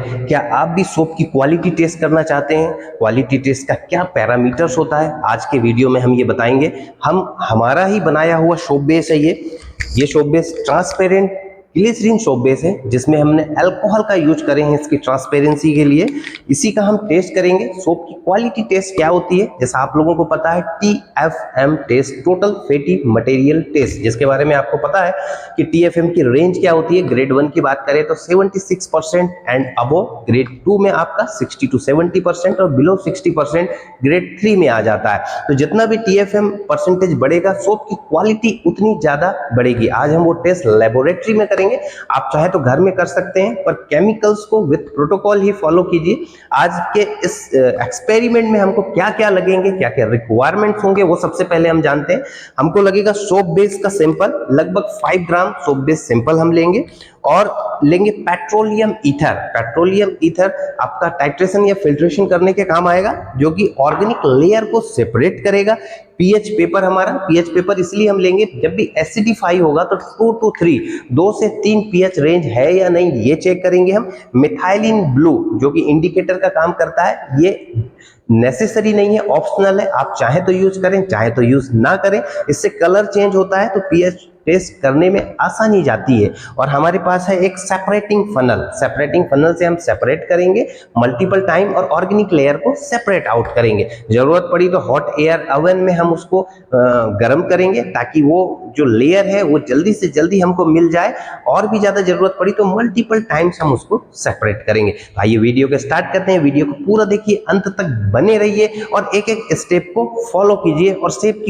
हैं। क्या आप भी सोप की क्वालिटी टेस्ट करना चाहते हैं? क्वालिटी टेस्ट का क्या पैरामीटर्स होता है, आज के वीडियो में हम ये बताएंगे। हमारा ही बनाया हुआ सोप बेस है ये soap base transparent glycerine soap base है, जिसमें हमने अल्कोहल का यूज करे हैं इसकी ट्रांसपेरेंसी के लिए। इसी का हम टेस्ट करेंगे। सोप की क्वालिटी टेस्ट क्या होती है, जैसा आप लोगों को पता है TFM test, total fatty material test, जिसके बारे में आपको पता है कि TFM की रेंज क्या होती है। ग्रेड 1 की बात करें तो 76% एंड अबो, ग्रेड 2 में आपका 60 to 70% और बिलो 60% ग्रेड 3 में आ जाता है। तो जितना भी TFM परसेंटेज बढ़ेगा, सोप की क्वालिटी उतनी ज्यादा बढ़ेगी। आज हम वो टेस्ट लेबोरेटरी में करेंगे। आप चाहे तो घर में कर सकते हैं, पर केमिकल्स को विद प्रोटोकॉल ही फॉलो कीजिए। आज के इस एक्सपेरिमेंट में हमको क्या क्या लगेंगे, क्या क्या रिक्वायरमेंट्स होंगे, वो सबसे पहले हम जानते हैं। हमको लगेगा सोप बेस का सैंपल, लगभग 5 ग्राम सोप बेस सैंपल हम लेंगे और लेंगे पेट्रोलियम ईथर। पेट्रोलियम ईथर आपका टाइट्रेशन या फिल्ट्रेशन करने के काम आएगा, जो कि ऑर्गेनिक लेयर को सेपरेट करेगा। पीएच पेपर, हमारा पीएच पेपर इसलिए हम लेंगे, जब भी एसिडिफाई होगा तो 2 to 3, 2 से 3 पीएच रेंज है या नहीं, ये चेक करेंगे हम। मिथाइलिन ब्लू, जो कि इंडिकेटर का काम करता है, ये नेसेसरी नहीं है, ऑप्शनल है। आप चाहे तो यूज करें, चाहे तो यूज ना करें। इससे कलर चेंज होता है तो पीएच टेस्ट करने में आसानी जाती है। और हमारे पास है एक सेपरेटिंग फनल। सेपरेटिंग फनल से हम सेपरेट करेंगे मल्टीपल टाइम और ऑर्गेनिक लेयर को सेपरेट आउट करेंगे। जरूरत पड़ी तो हॉट एयर ओवन में हम उसको गर्म करेंगे, ताकि वो जो लेयर है वो जल्दी से जल्दी हमको मिल जाए। और भी ज्यादा जरूरत पड़ी तो मल्टीपल टाइम्स हम उसको सेपरेट करेंगे। तो आइए वीडियो को स्टार्ट करते हैं। वीडियो को पूरा देखिए, अंत तक बने रहिए और एक एक स्टेप को फॉलो कीजिए और सोप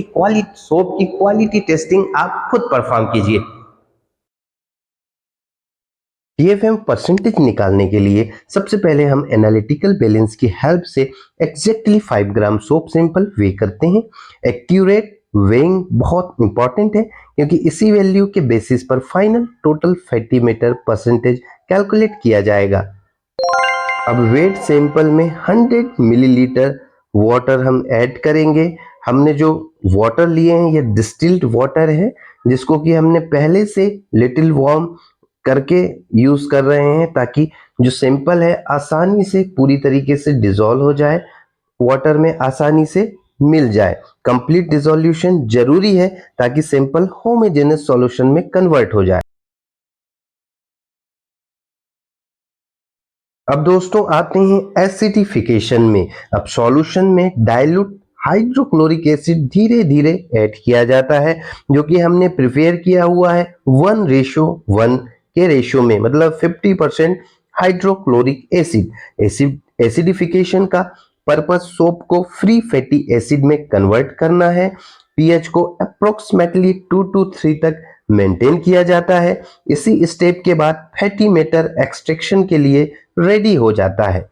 की क्वालिटी टेस्टिंग आप खुद परफॉर्म कीजिए। TFM परसेंटेज निकालने के लिए सबसे पहले हम एनालिटिकल बैलेंस की हेल्प से एग्जैक्टली 5 ग्राम सोप सैंपल वे करते हैं। एक्यूरेट वेइंग बहुत इंपॉर्टेंट है, क्योंकि इसी वैल्यू के बेसिस पर final total fatty matter percentage calculate किया जाएगा। अब वेट सैंपल में 100 मिलीलीटर वाटर हम ऐड करेंगे। हमने जो वाटर लिए हैं ये डिस्टिल्ड वाटर है, जिसको कि हमने पहले से लिटिल वार्म करके यूज कर रहे हैं, ताकि जो सैंपल है आसानी से पूरी तरीके से डिसॉल्व हो जाए, वाटर में आसानी से मिल जाए। कंप्लीट डिसोल्यूशन जरूरी है, ताकि सैंपल होमोजेनस सॉल्यूशन में कन्वर्ट हो जाए। अब दोस्तों आते हैं एसिडिफिकेशन में। अब सॉल्यूशन में डाइल्यूट हाइड्रोक्लोरिक एसिड धीरे धीरे ऐड किया जाता है, जो कि हमने प्रिपेयर किया हुआ है 1:1 के रेशियो में, मतलब 50% हाइड्रोक्लोरिक एसिड। एसिडिफिकेशन का पर्पस सोप को फ्री फैटी एसिड में कन्वर्ट करना है। पीएच को अप्रोक्सीमेटली 2 to 3 तक मेंटेन किया जाता है। इसी स्टेप के बाद फैटी मैटर एक्सट्रैक्शन के लिए रेडी हो जाता है।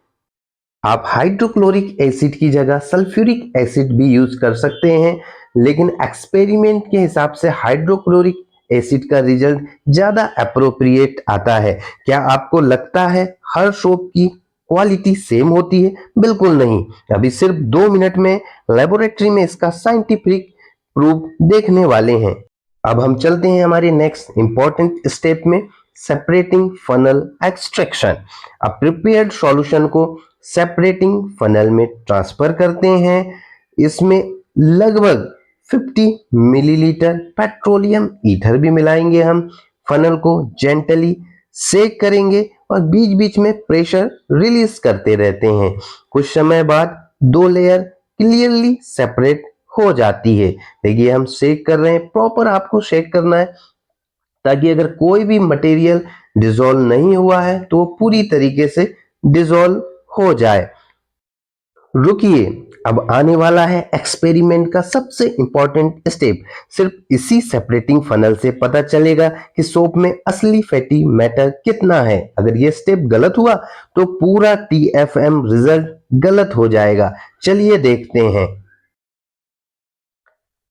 आप हाइड्रोक्लोरिक एसिड की जगह सल्फ्यूरिक एसिड भी यूज कर सकते हैं, लेकिन एक्सपेरिमेंट के हिसाब से हाइड्रोक्लोरिक एसिड का रिजल्ट ज्यादा अप्रोप्रिएट आता है। क्या आपको लगता है हर सोप की क्वालिटी सेम होती है? बिल्कुल नहीं। अभी सिर्फ 2 मिनट में लेबोरेटरी में इसका साइंटिफिक प्रूफ देखने वाले हैं। अब हम चलते हैं हमारे नेक्स्ट इंपॉर्टेंट स्टेप में, सेपरेटिंग फनल एक्सट्रैक्शन। अब प्रिपेयर्ड सॉल्यूशन को सेपरेटिंग फनल में ट्रांसफर करते हैं। इसमें लगभग 50 मिलीलीटर पेट्रोलियम ईथर भी मिलाएंगे हम। फनल को जेंटली सेक करेंगे और बीच बीच में प्रेशर रिलीज करते रहते हैं। कुछ समय बाद 2 लेयर क्लियरली सेपरेट हो जाती है। देखिए हम शेक कर रहे हैं, प्रॉपर आपको शेक करना है, ताकि अगर कोई भी मटेरियल डिसॉल्व नहीं हुआ है तो वो पूरी तरीके से डिसॉल्व हो जाए। रुकिए, अब आने वाला है एक्सपेरिमेंट का सबसे इंपॉर्टेंट स्टेप। सिर्फ इसी सेपरेटिंग फनल से पता चलेगा कि सोप में असली फैटी मैटर कितना है। अगर ये स्टेप गलत हुआ तो पूरा TFM रिजल्ट गलत हो जाएगा। चलिए देखते हैं।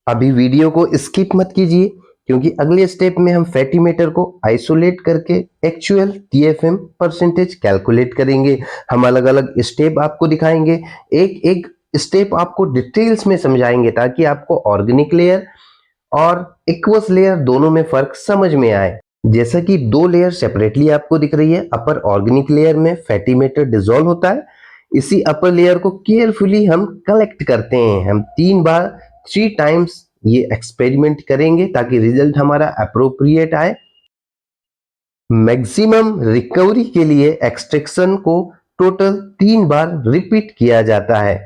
अभी वीडियो को स्किप मत कीजिए, क्योंकि अगले स्टेप में हम फैटी मैटर को आइसोलेट करके एक्चुअल TFM परसेंटेज कैलकुलेट करेंगे। हम अलग अलग स्टेप आपको दिखाएंगे, एक एक स्टेप आपको डिटेल्स में समझाएंगे, ताकि आपको ऑर्गेनिक लेयर और एक्वस लेयर दोनों में फर्क समझ में आए। जैसा कि दो लेयर सेपरेटली आपको दिख रही है, अपर ऑर्गेनिक लेयर में फैटी मैटर डिसॉल्व होता है। इसी अपर लेयर को केयरफुली हम कलेक्ट करते हैं। हम 3 टाइम्स ये एक्सपेरिमेंट करेंगे ताकि रिजल्ट हमारा अप्रोप्रिएट आए। मैक्सिमम रिकवरी के लिए एक्सट्रैक्शन को टोटल 3 बार रिपीट किया जाता है।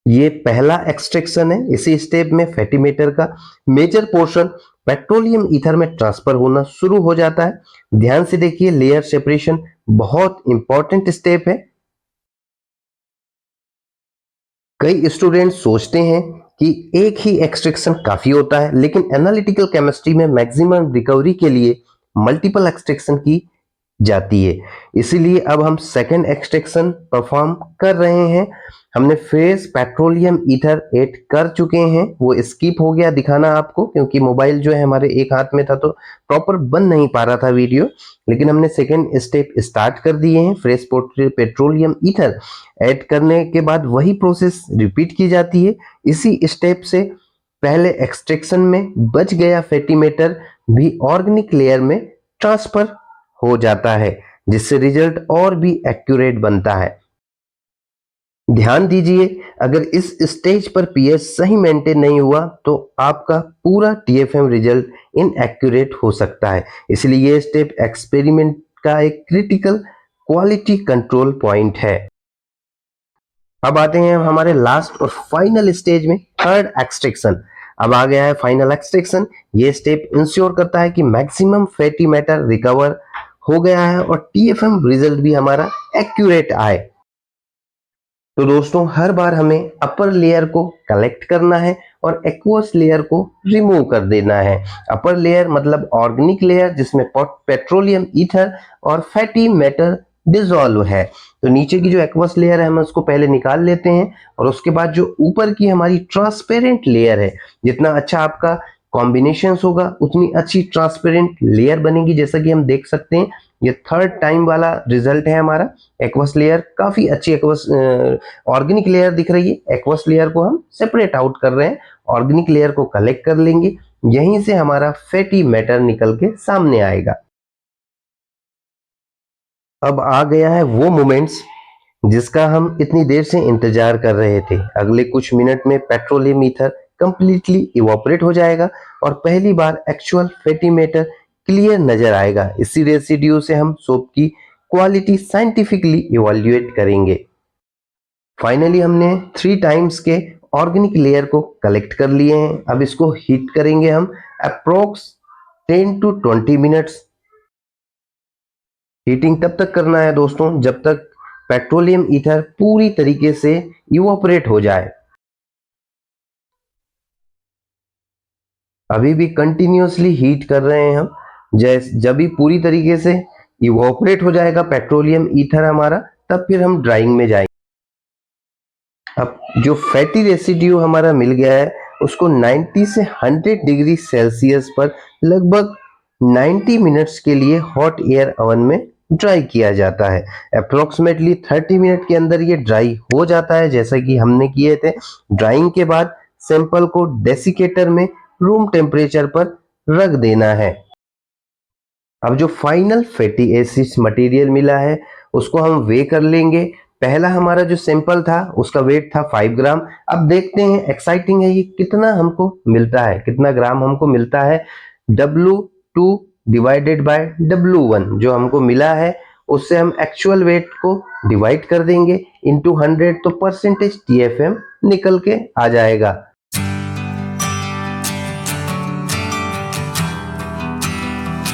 ये पहला एक्सट्रैक्शन है। इसी स्टेप में फैटी मैटर का मेजर पोर्शन पेट्रोलियम ईथर में ट्रांसफर होना शुरू हो जाता है। ध्यान से देखिए, लेयर सेपरेशन बहुत इंपॉर्टेंट स्टेप है। कई स्टूडेंट सोचते हैं कि एक ही एक्सट्रैक्शन काफी होता है, लेकिन एनालिटिकल केमिस्ट्री में मैक्सिमम रिकवरी के लिए मल्टीपल एक्सट्रैक्शन की जाती है। इसीलिए अब हम सेकंड एक्सट्रैक्शन परफॉर्म कर रहे हैं। हमने फ्रेश पेट्रोलियम ईथर ऐड कर चुके हैं। वो स्किप हो गया दिखाना आपको, क्योंकि मोबाइल जो है हमारे एक हाथ में था तो प्रॉपर बन नहीं पा रहा था वीडियो। लेकिन हमने सेकंड स्टेप स्टार्ट कर दिए हैं। फ्रेश पेट्रोलियम ईथर ऐड करने के बाद वही प्रोसेस रिपीट की जाती है। इसी स्टेप से पहले एक्सट्रैक्शन में बच गया फैटी मैटर भी ऑर्गेनिक लेयर में ट्रांसफर हो जाता है, जिससे रिजल्ट और भी एक्यूरेट बनता है। ध्यान दीजिए, अगर इस स्टेज पर पीएच सही मेंटेन नहीं हुआ तो आपका पूरा टीएफएम रिजल्ट इनएक्यूरेट हो सकता है। इसलिए ये स्टेप एक्सपेरिमेंट का एक क्रिटिकल क्वालिटी कंट्रोल पॉइंट है। अब आते हैं हमारे लास्ट और फाइनल स्टेज में, थर्ड एक्सट्रैक्शन। अब आ गया है फाइनल एक्सट्रैक्शन। ये स्टेप इंश्योर करता है कि मैक्सिमम फैटी मैटर रिकवर हो गया है और टीएफएम रिजल्ट भी हमारा एक्यूरेट आए। तो दोस्तों, हर बार हमें अपर लेयर को कलेक्ट करना है और एक्वस लेयर को रिमूव कर देना है। अपर लेयर मतलब ऑर्गेनिक लेयर, जिसमें पेट्रोलियम ईथर और फैटी मैटर डिसॉल्व है। तो नीचे की जो एक्वस लेयर है हम उसको पहले निकाल लेते हैं, और उसके बाद जो ऊपर की हमारी ट्रांसपेरेंट लेयर है, जितना अच्छा आपका कॉम्बिनेशन होगा उतनी अच्छी ट्रांसपेरेंट लेयर बनेगी। जैसा कि हम देख सकते हैं, ये थर्ड टाइम वाला रिजल्ट है हमारा। एक्वस लेयर काफी अच्छी एक्वस ऑर्गेनिक लेयर दिख रही है। एक्वस लेयर को हम सेपरेट आउट कर रहे हैं, ऑर्गेनिक लेयर को कलेक्ट कर लेंगे। यहीं से हमारा फैटी मैटर निकल के सामने आएगा। अब आ गया है वो मोमेंट्स जिसका हम इतनी देर से इंतजार कर रहे थे। अगले कुछ मिनट में पेट्रोलियम ईथर कंप्लीटली इवोपरेट हो जाएगा और पहली बार एक्चुअल फैटी मैटर क्लियर नजर आएगा। इसी रेसिड्यू से हम सोप की क्वालिटी साइंटिफिकली इवैल्यूएट करेंगे। फाइनली हमने 3 टाइम्स के ऑर्गेनिक लेयर को कलेक्ट कर लिए हैं। अब इसको हीट करेंगे हम अप्रोक्स 10 to 20 मिनट्स। हीटिंग तब तक करना है दोस्तों जब तक पेट्रोलियम ईथर पूरी तरीके से इवोपरेट हो जाए। अभी भी कंटिन्यूअसली हीट कर रहे हैं हम। जब भी पूरी तरीके से इवोपरेट हो जाएगा पेट्रोलियम ईथर हमारा, तब फिर हम ड्राइंग में जाएंगे। अब जो फैटी रेसिड्यू हमारा मिल गया है उसको 90 से 100 डिग्री सेल्सियस पर लगभग 90 मिनट्स के लिए हॉट एयर ओवन में ड्राई किया जाता है। अप्रोक्सीमेटली 30 मिनट के अंदर ये ड्राई हो जाता है, जैसा कि हमने किए थे। ड्राइंग के बाद सैंपल को डेसिकेटर में रूम टेम्परेचर पर रख देना है। अब जो फाइनल फैटी एसिड्स मटेरियल मिला है उसको हम वे कर लेंगे। पहला हमारा जो सैंपल था उसका वेट था 5 ग्राम। अब देखते हैं, एक्साइटिंग है, ये कितना हमको मिलता है, कितना ग्राम हमको मिलता है। W2 डिवाइडेड बाय W1 जो हमको मिला है, उससे हम एक्चुअल वेट को डिवाइड कर देंगे इनटू 100, तो परसेंटेज TFM निकल के आ जाएगा।